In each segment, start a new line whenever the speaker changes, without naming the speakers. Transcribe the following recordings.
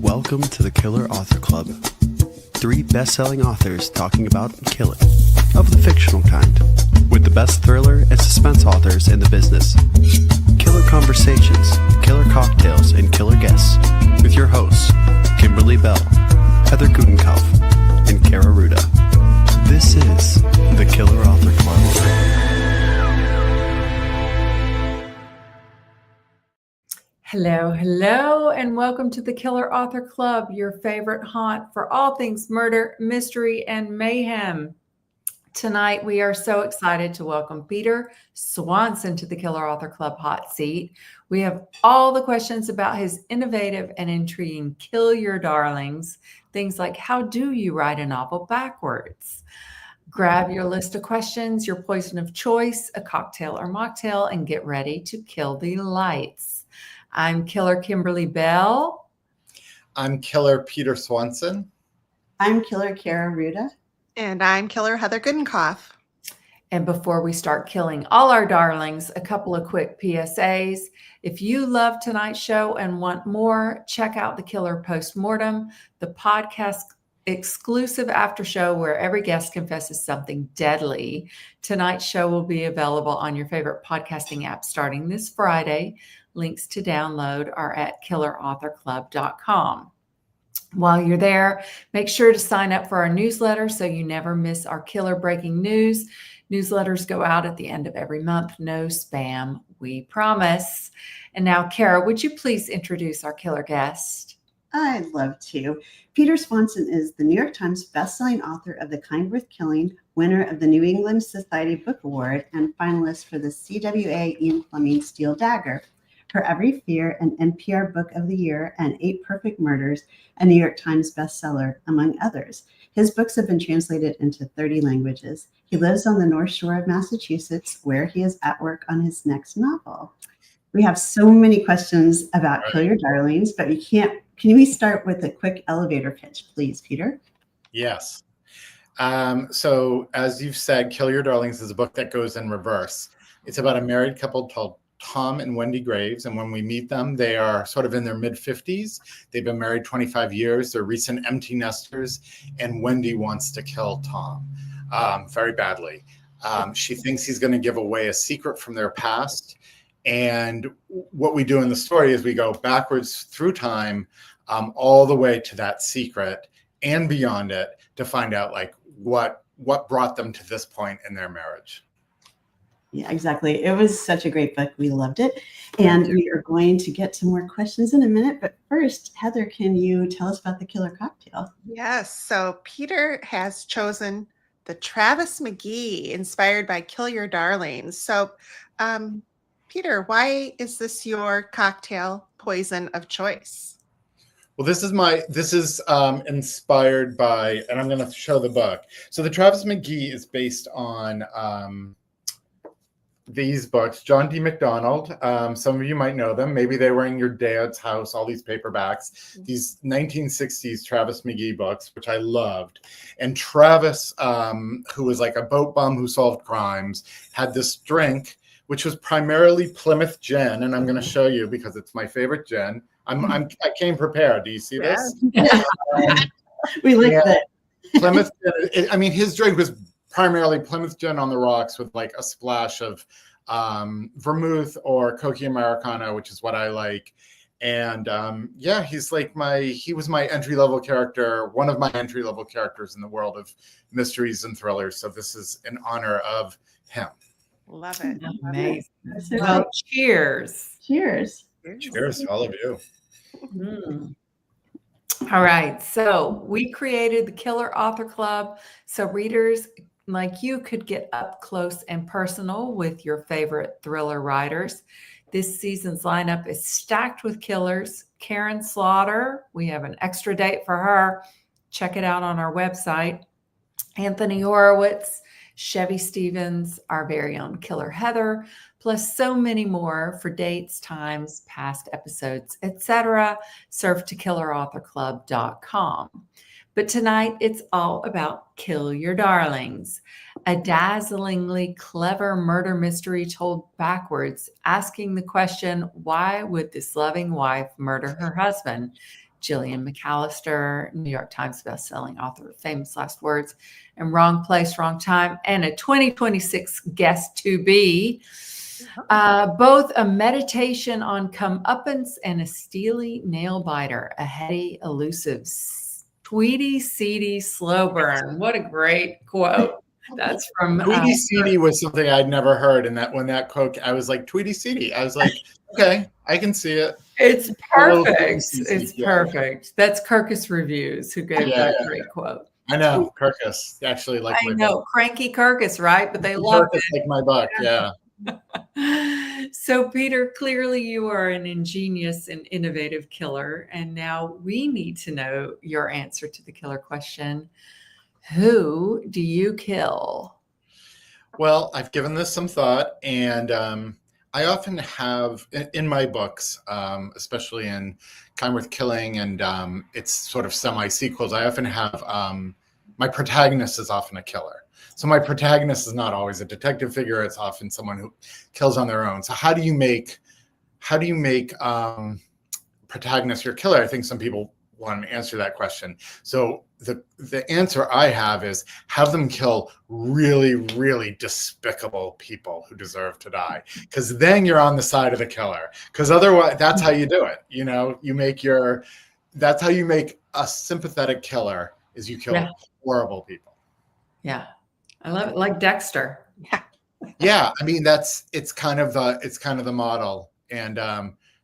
Welcome to the Killer Author Club. 3 best-selling authors talking about killing, of the fictional kind, with the best thriller and suspense authors in the business. Killer conversations, killer cocktails, and killer guests, with your hosts, Kimberly Bell, Heather Gutenkopf, and Kara Ruda. This is the Killer Author Club.
Hello, and welcome to the Killer Author Club, your favorite haunt for all things murder, mystery, and mayhem. Tonight, we are so excited to welcome Peter Swanson to the Killer Author Club hot seat. We have all the questions about his innovative and intriguing Kill Your Darlings, things like how do you write a novel backwards? Grab your list of questions, your poison of choice, a cocktail or mocktail, and get ready to kill the lights. I'm Killer Kimberly Bell.
I'm Killer Peter Swanson.
I'm Killer Kara Ruda.
And I'm Killer Heather Gutenkopf.
And before we start killing all our darlings, a couple of quick PSAs. If you love tonight's show and want more, check out the Killer Postmortem, the podcast exclusive after show where every guest confesses something deadly. Tonight's show will be available on your favorite podcasting app starting this Friday. Links to download are at killerauthorclub.com. While you're there, make sure to sign up for our newsletter so you never miss our killer breaking news. Newsletters go out at the end of every month. No spam, we promise. And now, Kara, would you please introduce our killer guest?
I'd love to. Peter Swanson is the New York Times bestselling author of The Kind Worth Killing, winner of the New England Society Book Award, and finalist for the CWA Ian Fleming Steel Dagger. For Every Fear, an NPR Book of the Year, and 8 Perfect Murders, a New York Times bestseller, among others. His books have been translated into 30 languages. He lives on the North Shore of Massachusetts, where he is at work on his next novel. We have so many questions about Kill Your Darlings, but can we start with a quick elevator pitch, please, Peter?
Yes. So as you've said, Kill Your Darlings is a book that goes in reverse. It's about a married couple called Tom and Wendy Graves. And when we meet them, they are sort of in their mid-50s. They've been married 25 years. They're recent empty nesters. And Wendy wants to kill Tom very badly. She thinks he's going to give away a secret from their past. And what we do in the story is we go backwards through time all the way to that secret and beyond it to find out like what brought them to this point in their marriage.
Yeah, exactly. It was such a great book. We loved it. And we are going to get to more questions in a minute. But first, Heather, can you tell us about the killer cocktail?
Yes. So Peter has chosen the Travis McGee, inspired by Kill Your Darlings. So, Peter, why is this your cocktail poison of choice?
Well, this is inspired by, and I'm going to show the book. So the Travis McGee is based on these books. John D. MacDonald, some of you might know them. Maybe they were in your dad's house, all these paperbacks, these 1960s Travis McGee books, which I loved. And Travis, who was like a boat bum who solved crimes, had this drink, which was primarily Plymouth gin. And I'm going to show you because it's my favorite gin. I came prepared. Do you see this?
Yeah. We like that.
Plymouth gin. His drink was primarily Plymouth gin on the rocks with like a splash of vermouth or Coca Americano, which is what I like. And he was my entry-level character, one of my entry-level characters in the world of mysteries and thrillers. So this is in honor of him.
Love it.
Amazing.
So
Well, cheers.
Cheers.
Cheers to all of you.
Mm. All right. So we created the Killer Author Club so readers like you could get up close and personal with your favorite thriller writers. This season's lineup is stacked with killers. Karen Slaughter, we have an extra date for her. Check it out on our website. Anthony Horowitz, Chevy Stevens, our very own Killer Heather, plus so many more for dates, times, past episodes, etc. Surf to killerauthorclub.com. But tonight, it's all about Kill Your Darlings, a dazzlingly clever murder mystery told backwards, asking the question, why would this loving wife murder her husband? Jillian McAllister, New York Times bestselling author of Famous Last Words and Wrong Place, Wrong Time, and a 2026 guest to be. Both a meditation on comeuppance and a steely nail biter, a heady, elusive, tweety, seedy, slow burn. What a great quote. That's from
Tweety seedy was something I'd never heard. And that when that quote, I was like, Tweety seedy. I was like, okay, I can see it.
It's
A little
perfect.
tweety-seedy,
It's
yeah.
perfect. That's Kirkus Reviews who gave
Yeah,
that
yeah,
great quote.
I know, Kirkus actually like
I
my
know,
book.
cranky Kirkus, right? But they loved
Kirkus like my book, yeah.
it. So, Peter, clearly you are an ingenious and innovative killer. And now we need to know your answer to the killer question. Who do you kill?
Well, I've given this some thought, and I often have in my books, especially in Kind Worth Killing and it's sort of semi-sequels, I often have my protagonist is often a killer. So my protagonist is not always a detective figure. It's often someone who kills on their own. So how do you make protagonist your killer? I think some people want to answer that question. So the answer I have is have them kill really, really despicable people who deserve to die. Because then you're on the side of the killer. Because otherwise, that's how you do it. You know, that's how you make a sympathetic killer is you kill horrible people.
Yeah. I love it. Like Dexter.
Yeah. I mean, it's kind of the model. And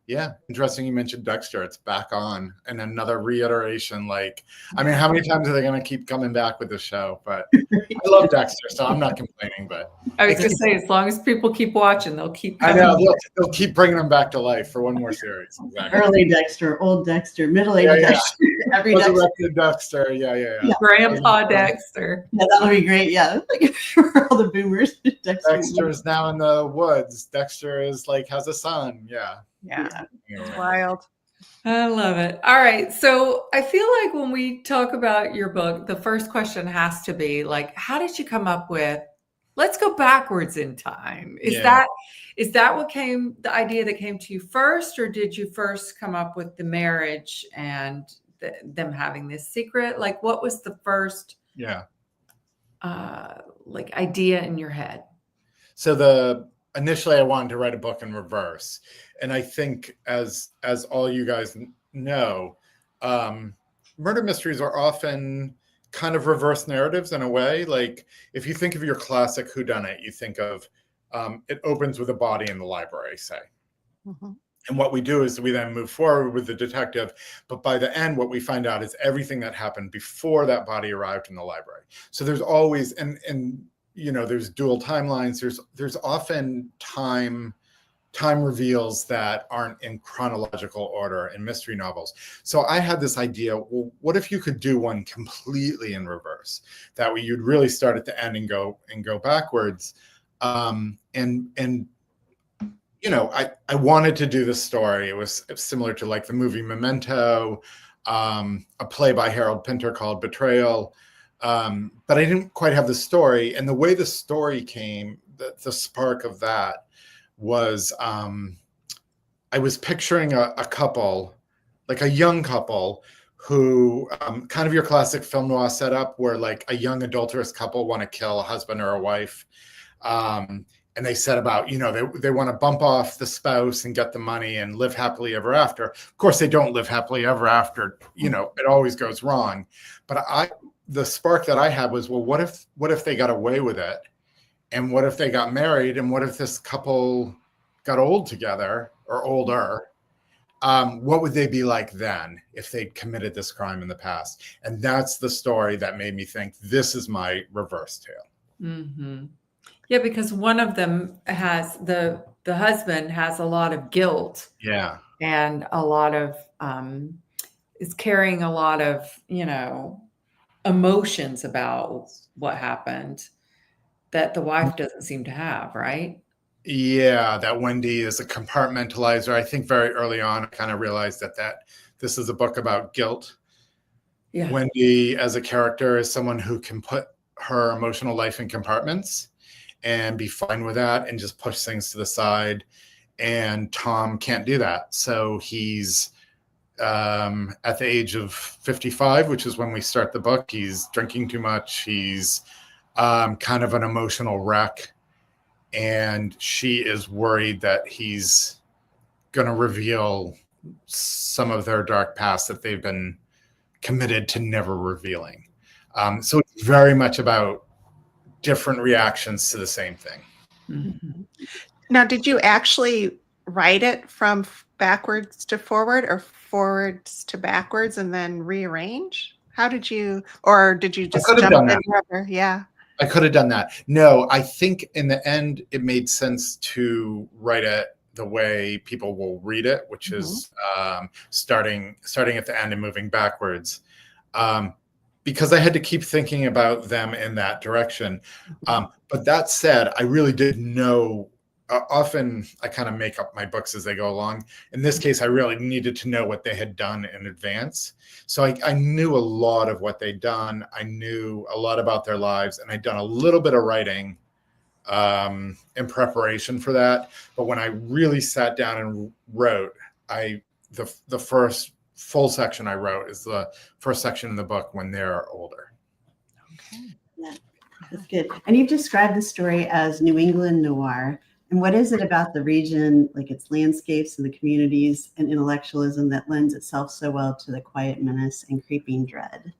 yeah, interesting you mentioned Dexter. It's back on, and another reiteration. Like, I mean, how many times are they going to keep coming back with the show? But I love Dexter, so I'm not complaining. But
I was going to say, as long as people keep watching, they'll keep
I
coming.
know they'll keep bringing them back to life for one more series. Exactly.
Early Dexter, old Dexter, middle-aged Dexter, every Dexter.
Resurrected Dexter. Yeah.
Grandpa Dexter.
Yeah, that would be great. Yeah, like for all the boomers.
Dexter is now in the woods. Dexter is like has a son. Yeah.
It's wild.
I love it. All right. So I feel like when we talk about your book, the first question has to be like, how did you come up with, let's go backwards in time? Is that the idea that came to you first, or did you first come up with the marriage and them having this secret? Like, what was the first like idea in your head?
So initially I wanted to write a book in reverse. And I think as all you guys know, murder mysteries are often kind of reverse narratives in a way. Like if you think of your classic whodunit, you think of it opens with a body in the library, say.
Mm-hmm.
And what we do is we then move forward with the detective. But by the end, what we find out is everything that happened before that body arrived in the library. So there's always, and you know, there's dual timelines. There's often time reveals that aren't in chronological order in mystery novels. So I had this idea, well, what if you could do one completely in reverse? That way you'd really start at the end and go backwards. And you know, I wanted to do this story. It was similar to like the movie Memento, a play by Harold Pinter called Betrayal. But I didn't quite have the story. And the way the story came, the spark of that was I was picturing a couple, like a young couple who kind of your classic film noir setup where like a young adulterous couple want to kill a husband or a wife. And they set about, you know, they want to bump off the spouse and get the money and live happily ever after. Of course, they don't live happily ever after. You know, it always goes wrong. But the spark that I had was, well, what if they got away with it? And what if they got married? And what if this couple got old together or older? What would they be like then if they'd committed this crime in the past? And that's the story that made me think this is my reverse tale.
Mm-hmm. Yeah, because one of them has the husband has a lot of guilt.
Yeah.
And a lot of is carrying a lot of, you know, emotions about what happened that the wife doesn't seem to have, right?
Yeah, that Wendy is a compartmentalizer. I think very early on, I kind of realized that this is a book about guilt. Yeah. Wendy as a character is someone who can put her emotional life in compartments and be fine with that and just push things to the side. And Tom can't do that. So he's at the age of 55, which is when we start the book. He's drinking too much. He's kind of an emotional wreck. And she is worried that he's going to reveal some of their dark past that they've been committed to never revealing. So it's very much about different reactions to the same thing.
Mm-hmm.
Now, did you actually write it from backwards to forward or forwards to backwards and then rearrange? How did you, or did you just jump in wherever? Yeah.
I could have done that. No, I think in the end, it made sense to write it the way people will read it, which is starting at the end and moving backwards. Because I had to keep thinking about them in that direction. But that said, I really didn't know. Often I kind of make up my books as they go along. In this case, I really needed to know what they had done in advance. So I knew a lot of what they'd done. I knew a lot about their lives, and I'd done a little bit of writing in preparation for that. But when I really sat down and wrote, the first full section I wrote is the first section in the book when they're older.
Okay. Yeah, that's good. And you've described the story as New England noir. And what is it about the region, like its landscapes and the communities and intellectualism, that lends itself so well to the quiet menace and creeping dread?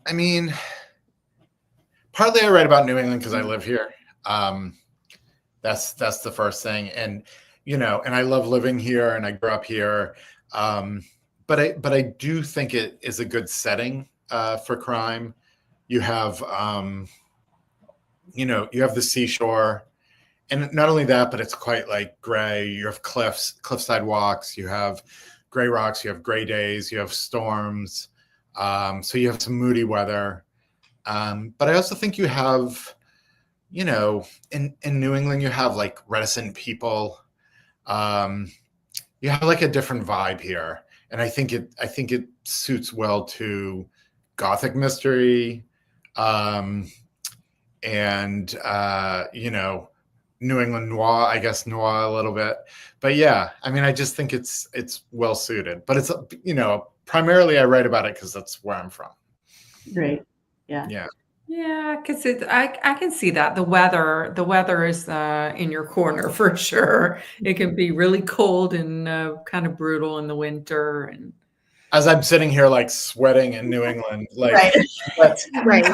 I mean, partly I write about New England because I live here. That's the first thing. And, and I love living here and I grew up here. But I do think it is a good setting for crime. You have, you have the seashore. And not only that, but it's quite like gray. You have cliffside walks, you have gray rocks, you have gray days, you have storms. So you have some moody weather. But I also think you have, in New England, you have like reticent people. You have like a different vibe here. And I think it suits well to Gothic mystery. New England noir, I guess noir a little bit, but yeah, I mean, I just think it's well suited, but it's, primarily I write about it because that's where I'm from.
Great. Yeah.
Yeah, because I can see that the weather is in your corner for sure. It can be really cold and kind of brutal in the winter, and
as I'm sitting here like sweating in New England, like
Right.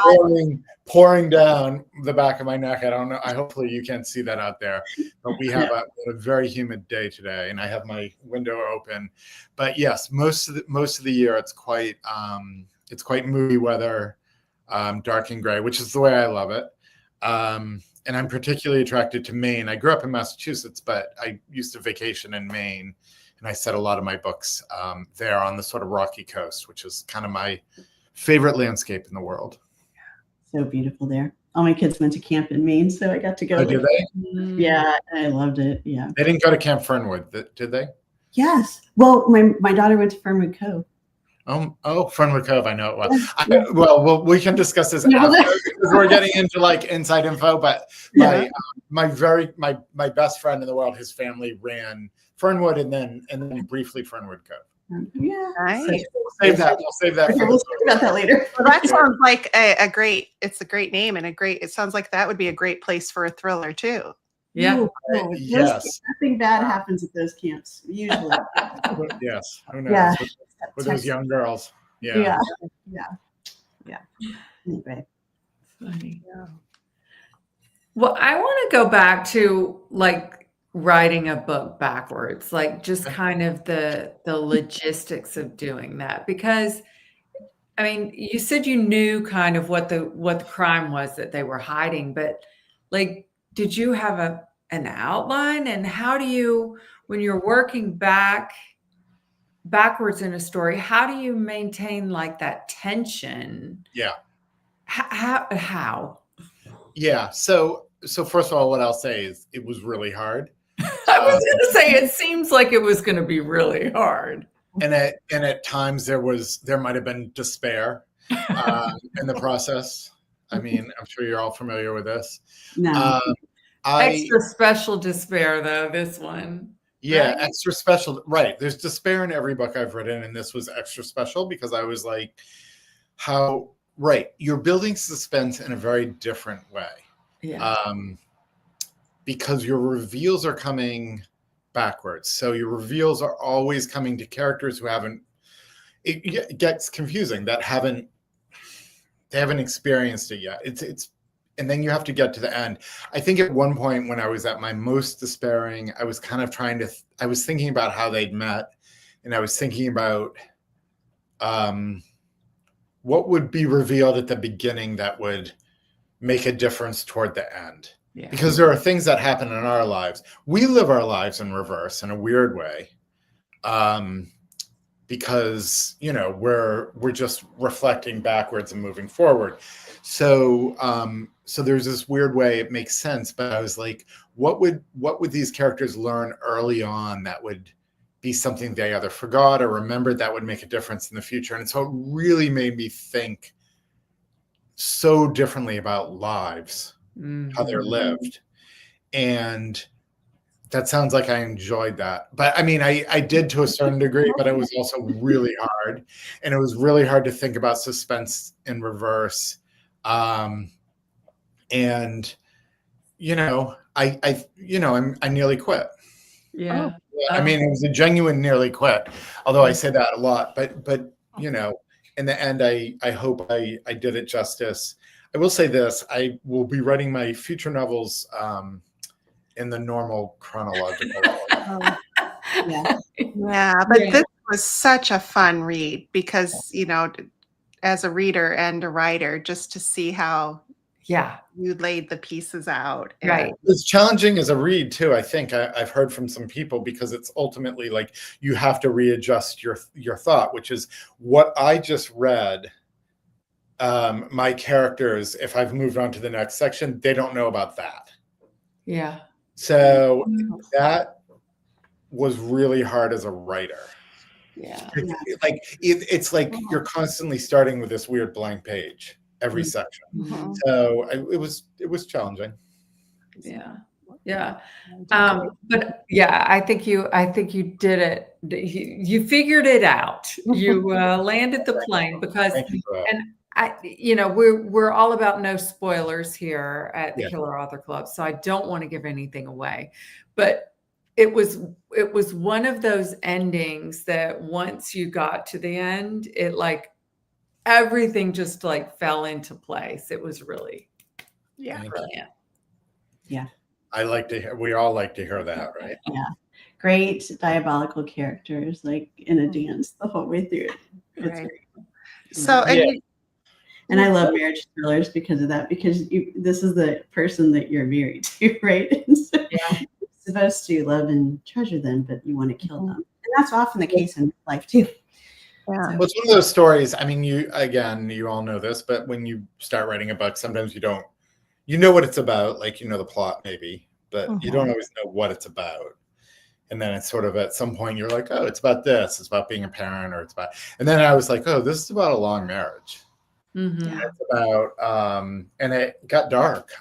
pouring down the back of my neck. I don't know. Hopefully you can't see that out there, but we have a very humid day today, and I have my window open. But yes, most of the year it's quite moody weather, dark and gray, which is the way I love it. And I'm particularly attracted to Maine. I grew up in Massachusetts, but I used to vacation in Maine. And I set a lot of my books there on the sort of rocky coast, which is kind of my favorite landscape in the world.
So beautiful there. All my kids went to camp in Maine, so I got to go.
Oh, did they?
Yeah, I loved it. Yeah.
They didn't go to Camp Fernwood, did they?
Yes. Well, my daughter went to Fernwood Cove.
Fernwood Cove, I know it was. Well, we can discuss this after because we're getting into like inside info. But my best friend in the world, his family ran Fernwood and then briefly Fernwood Cove.
Yeah.
Nice.
So
We'll save that.
we'll talk about that later.
Well, that sounds like a great name and it sounds like that would be a great place for a thriller too.
yeah.
Ooh,
Yes.
Nothing bad happens at those camps, usually.
Yes. Who knows?
Yeah.
With those young girls. Yeah.
Anyway.
Funny. Well, I want to go back to like writing a book backwards, like just kind of the logistics of doing that, because I mean, you said you knew kind of what the crime was that they were hiding, but like, did you have an outline, and how do you, when you're working backwards in a story, how do you maintain like that tension?
Yeah.
How?
Yeah. So first of all, what I'll say is it was really hard.
I was going to say, it seems like it was going to be really hard.
And at times there might have been despair in the process. I mean, I'm sure you're all familiar with this.
No.
Extra special despair though, this one.
Yeah,
right?
extra special. Right. There's despair in every book I've written, and this was extra special because I was like, how, right, you're building suspense in a very different way.
Yeah.
Because your reveals are coming backwards. So your reveals are always coming to characters who haven't, it gets confusing, that they haven't experienced it yet. And then you have to get to the end. I think at one point when I was at my most despairing, I was kind of I was thinking about how they'd met, and I was thinking about what would be revealed at the beginning that would make a difference toward the end.
Yeah.
Because there are things that happen in our lives. We live our lives in reverse in a weird way. Because, you know, we're just reflecting backwards and moving forward. So so there's this weird way it makes sense, but I was like, what would these characters learn early on that would be something they either forgot or remembered that would make a difference in the future? And so it really made me think so differently about lives, how they're lived. And that sounds like I enjoyed that. But I mean, I did to a certain degree, but it was also really hard. And it was really hard to think about suspense in reverse. And, you know, I nearly quit.
Yeah.
I mean, it was a genuine nearly quit, although I say that a lot, but you know, in the end, I hope I did it justice. I will say this, I will be writing my future novels in the normal chronological order.
Yeah.
Yeah, but
Yeah.
this was such a fun read because, you know, as a reader and a writer, just to see how
Yeah.
you laid the pieces out.
Right.
It's challenging as a read too, I think. I've heard from some people, because it's ultimately like you have to readjust your thought, which is what I just read. My characters, if I've moved on to the next section, they don't know about that.
Yeah.
So that was really hard as a writer.
Yeah.
Like it's like you're constantly starting with this weird blank page every section.
Mhm.
So it was challenging.
Yeah. Yeah. But yeah, I think you did it. You figured it out. You landed the plane because,
Thank you for that.
and you know, we're all about no spoilers here at the
Yeah.
Killer Author Club, so I don't want to give anything away. But it was one of those endings that once you got to the end, it like everything just like fell into place. It was really
Yeah.
brilliant.
Yeah.
We all like to hear that, right?
Yeah. Great diabolical characters, like in a dance the whole way through. It's
Right.
very cool.
So,
Yeah.
And I love marriage thrillers because of that, because this is the person that you're married to, right? And so
Yeah.
you're supposed to love and treasure them, but you want to kill them. And that's often the case in life too.
yeah.
Well, it's one of those stories. I mean, you all know this, but when you start writing a book, sometimes you know what it's about, like you know the plot maybe, but you don't always know what it's about. And then it's sort of at some point you're like, oh, it's about this, it's about being a parent, or it's about, and then I was like, oh, this is about a long marriage.
Mhm.
Yeah.
It's about and it got dark.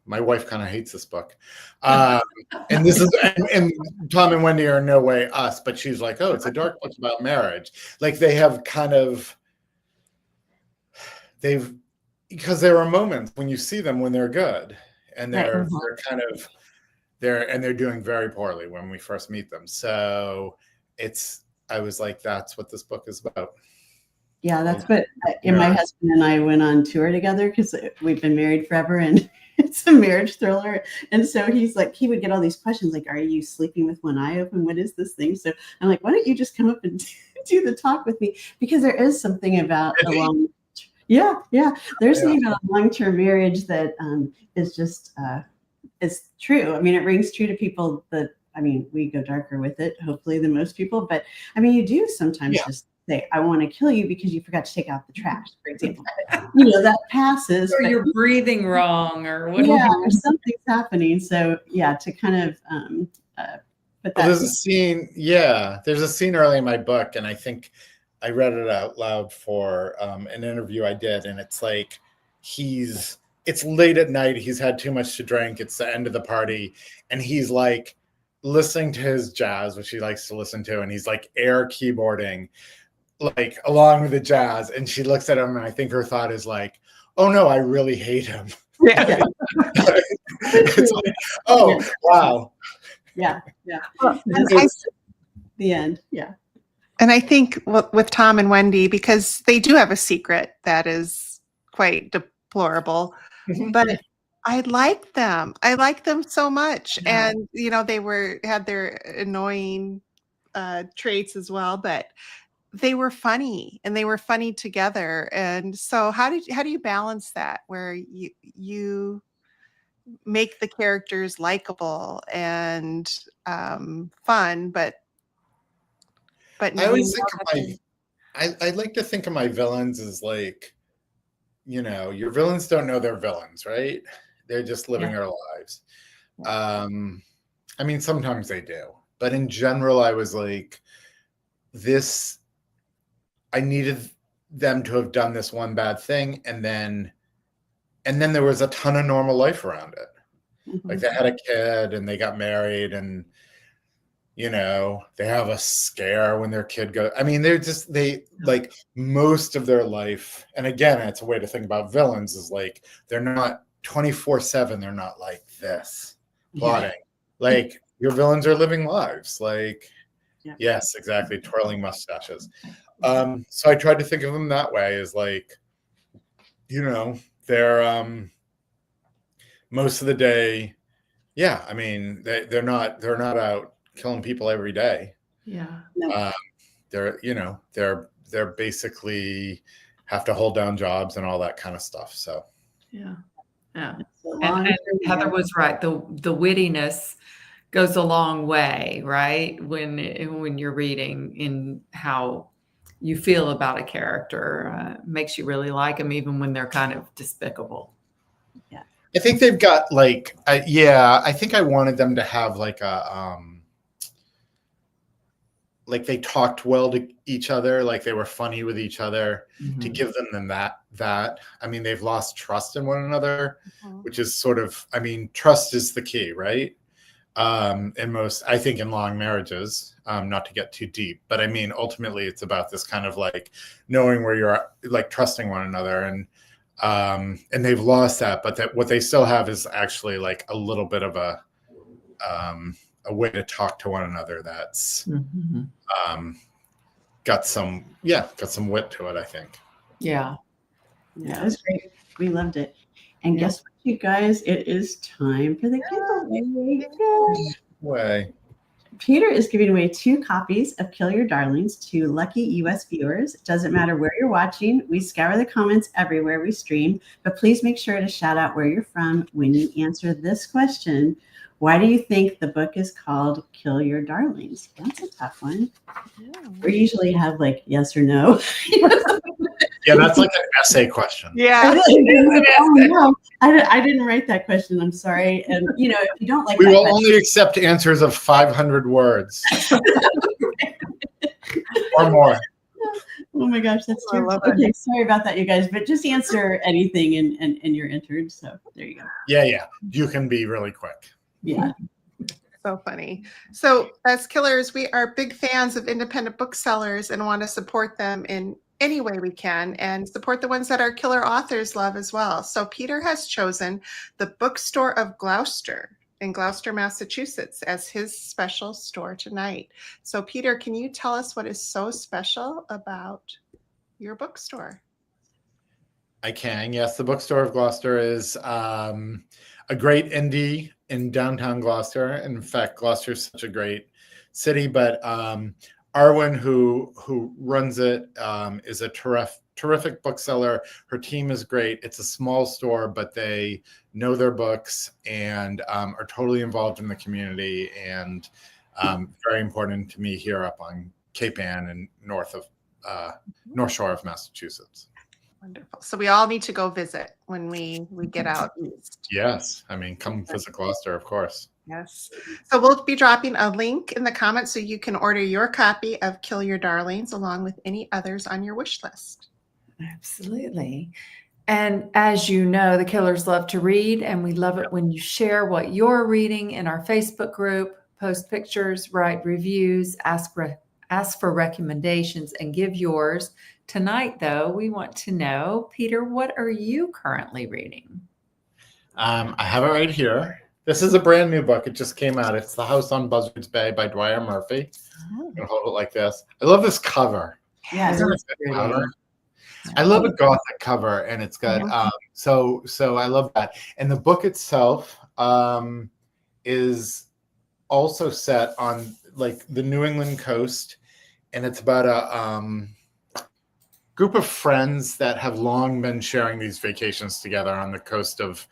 My wife kind of hates this book. And this is and Tom and Wendy are in no way us, but she's like, oh, it's a dark book about marriage. Like because there are moments when you see them when they're good, and they're doing very poorly when we first meet them. So I was like, that's what this book is about.
Yeah, that's what my husband and I went on tour together because we've been married forever, and it's a marriage thriller. And so he's like, he would get all these questions like, are you sleeping with one eye open? What is this thing? So I'm like, why don't you just come up and do the talk with me? Because there is something about a long, there's something about a long-term marriage that is just, is true. I mean, it rings true to people that, I mean, we go darker with it, hopefully, than most people. But I mean, you do sometimes just say, I want to kill you because you forgot to take out the trash, for example. You know, that passes.
Or you're breathing wrong, or what?
Yeah, or something's happening. So yeah, to kind of but
there's a scene, there's a scene early in my book, and I think I read it out loud for an interview I did, and it's like it's it's late at night. He's had too much to drink. It's the end of the party. And he's like listening to his jazz, which he likes to listen to. And he's like air keyboarding, like along with the jazz. And she looks at him, and I think her thought is like, oh no, I really hate him.
Yeah.
It's like, oh, wow.
Yeah. The end. Yeah.
And I think with Tom and Wendy, because they do have a secret that is quite deplorable, but I like them. I like them so much.
Yeah.
And, they had their annoying traits as well, but they were funny, and they were funny together. And so how do you balance that, where you make the characters likable and fun, but
I always think of I like to think of my villains as like, your villains don't know they're villains, right? They're just living their lives. I mean, sometimes they do, but in general, I was like, I needed them to have done this one bad thing, and then there was a ton of normal life around it. Like they had a kid, and they got married, and they have a scare when their kid goes. I mean, they like most of their life. And again, it's a way to think about villains is like, they're not 24/7. They're not like this plotting. Like your villains are living lives. Like, yes, exactly. Twirling mustaches. So I tried to think of them that way, as like, they're most of the day. Yeah. I mean, they're not out killing people every day.
Yeah.
They're basically have to hold down jobs and all that kind of stuff. So
yeah. And Heather was right. The wittiness goes a long way, right? When you're reading, in how you feel about a character, makes you really like them, even when they're kind of despicable.
Yeah.
I think they've got like, I think I wanted them to have like a, like they talked well to each other, like they were funny with each other, to give them that. I mean, they've lost trust in one another, which is sort of, I mean, trust is the key, right? I think in long marriages, not to get too deep, but I mean, ultimately it's about this kind of like knowing where you're like trusting one another, and they've lost that, but what they still have is actually like a little bit of a way to talk to one another that's got some wit to it, I think.
Yeah,
it was great. We loved it. And guess what, you guys? It is time for the giveaway. Peter is giving away 2 copies of Kill Your Darlings to lucky US viewers. It doesn't matter where you're watching. We scour the comments everywhere we stream, but please make sure to shout out where you're from when you answer this question. Why do you think the book is called Kill Your Darlings? That's a tough one. We usually have like yes or no.
Yeah, that's like an essay question.
Yeah.
No, I didn't write that question. I'm sorry. And if you don't like,
we will only accept answers of 500 words or more.
Oh my gosh, that's true. Okay, sorry about that, you guys. But just answer anything, and you're entered. So there you go.
Yeah, you can be really quick.
Yeah.
So funny. So as Killers, we are big fans of independent booksellers and want to support them in any way we can, and support the ones that our killer authors love as well. So Peter has chosen the Bookstore of Gloucester in Gloucester, Massachusetts as his special store tonight. So Peter, can you tell us what is so special about your bookstore?
I can. Yes, the Bookstore of Gloucester is a great indie in downtown Gloucester. In fact, Gloucester is such a great city, but Arwen, who runs it, is a terrific bookseller. Her team is great. It's a small store, but they know their books and are totally involved in the community, and very important to me here up on Cape Ann and North Shore of Massachusetts.
Wonderful. So we all need to go visit when we get out east.
Yes. I mean, come visit Gloucester, of course.
Yes. So we'll be dropping a link in the comments so you can order your copy of Kill Your Darlings along with any others on your wish list.
Absolutely. And as you know, the killers love to read, and we love it when you share what you're reading in our Facebook group, post pictures, write reviews, ask for recommendations, and give yours. Tonight, though, we want to know, Peter, what are you currently reading?
I have it right here. This is a brand new book. It just came out. It's The House on Buzzards Bay by Dwyer Murphy. I'm gonna hold it like this. I love this cover.
Yeah,
Isn't it a good cover? I love a gothic cover, and it's got so I love that. And the book itself is also set on like the New England coast, and it's about a group of friends that have long been sharing these vacations together on the coast of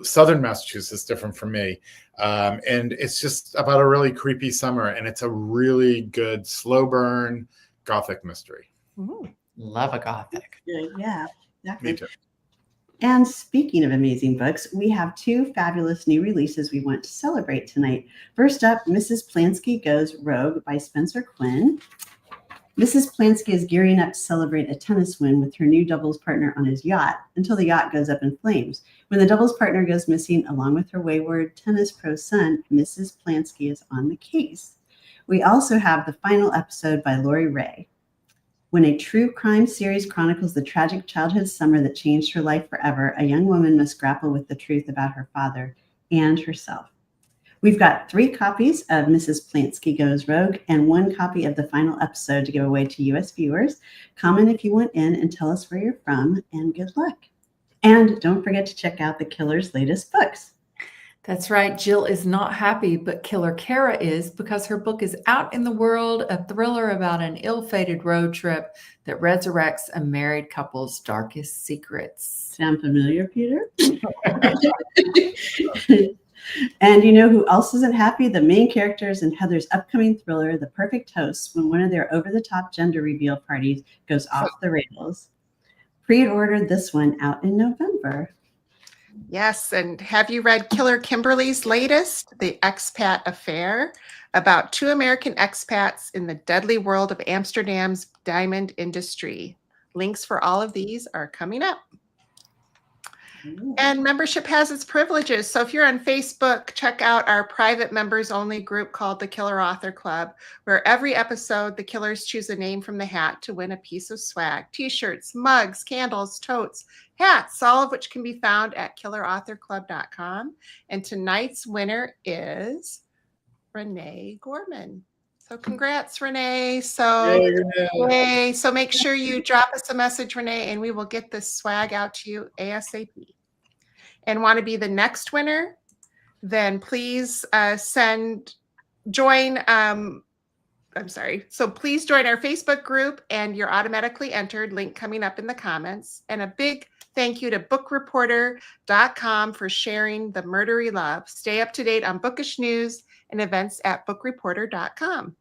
southern Massachusetts, different from me. And it's just about a really creepy summer, and it's a really good slow burn gothic mystery.
Ooh, love a gothic.
yeah, exactly.
Me too.
And speaking of amazing books, we have 2 fabulous new releases we want to celebrate tonight. First up, Mrs. Plansky Goes Rogue by Spencer Quinn. Mrs. Plansky is gearing up to celebrate a tennis win with her new doubles partner on his yacht until the yacht goes up in flames. When the doubles partner goes missing, along with her wayward tennis pro son, Mrs. Plansky is on the case. We also have the final episode by Lori Ray. When a true crime series chronicles the tragic childhood summer that changed her life forever, a young woman must grapple with the truth about her father and herself. We've got 3 copies of Mrs. Plansky Goes Rogue and 1 copy of the final episode to give away to U.S. viewers. Comment if you want in and tell us where you're from, and good luck. And don't forget to check out the killer's latest books.
That's right. Jill is not happy, but Killer Kara is, because her book is out in the world, a thriller about an ill-fated road trip that resurrects a married couple's darkest secrets.
Sound familiar, Peter? And you know who else isn't happy? The main characters in Heather's upcoming thriller, The Perfect Host, when one of their over-the-top gender reveal parties goes off the rails. Pre-ordered this one out in November.
Yes, and have you read Killer Kimberly's latest, The Expat Affair, about 2 American expats in the deadly world of Amsterdam's diamond industry? Links for all of these are coming up. And membership has its privileges. So if you're on Facebook, check out our private members only group called the Killer Author Club, where every episode the killers choose a name from the hat to win a piece of swag. T-shirts, mugs, candles, totes, hats, all of which can be found at killerauthorclub.com. And tonight's winner is Renee Gorman. So congrats, Renee. Yay. So make sure you drop us a message, Renee, and we will get this swag out to you ASAP. And want to be the next winner? Then please join. So please join our Facebook group, and you're automatically entered. Link coming up in the comments. And a big thank you to bookreporter.com for sharing the murdery love. Stay up to date on bookish news and events at bookreporter.com.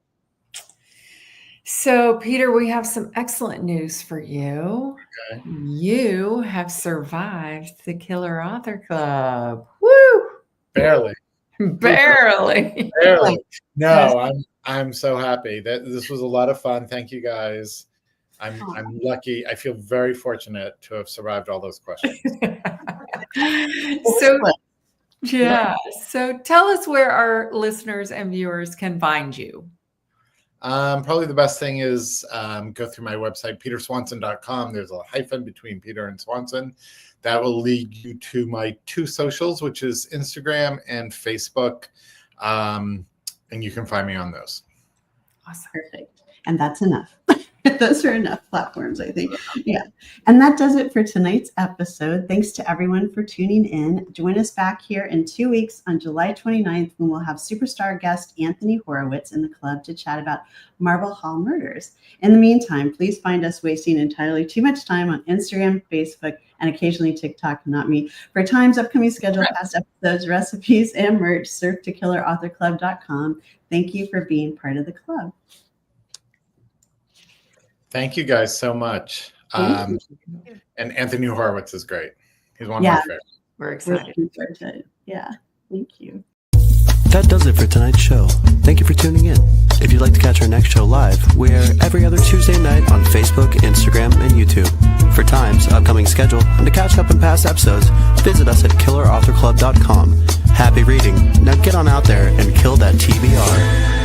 So, Peter, we have some excellent news for you.
Okay.
You have survived the Killer Author Club. Woo!
Barely.
Barely.
No, I'm so happy that this was a lot of fun. Thank you guys. I'm lucky. I feel very fortunate to have survived all those questions.
So tell us where our listeners and viewers can find you.
Probably the best thing is go through my website, peterswanson.com. There's a hyphen between Peter and Swanson. That will lead you to my 2 socials, which is Instagram and Facebook. And you can find me on those.
Awesome. Perfect. And that's enough. Those are enough platforms, I think. Yeah. And that does it for tonight's episode. Thanks to everyone for tuning in. Join us back here in 2 weeks on July 29th, when we'll have superstar guest Anthony Horowitz in the club to chat about Marble Hall murders. In the meantime, please find us wasting entirely too much time on Instagram, Facebook, and occasionally TikTok, not me. For Time's upcoming schedule, past episodes, recipes, and merch, surf to killerauthorclub.com. Thank you for being part of the club.
Thank you guys so much. And Anthony Horowitz is great. He's one of my favorites.
We're excited.
Yeah. Thank you.
That does it for tonight's show. Thank you for tuning in. If you'd like to catch our next show live, we're every other Tuesday night on Facebook, Instagram, and YouTube. For times, upcoming schedule, and to catch up on past episodes, visit us at killerauthorclub.com. Happy reading. Now get on out there and kill that TBR.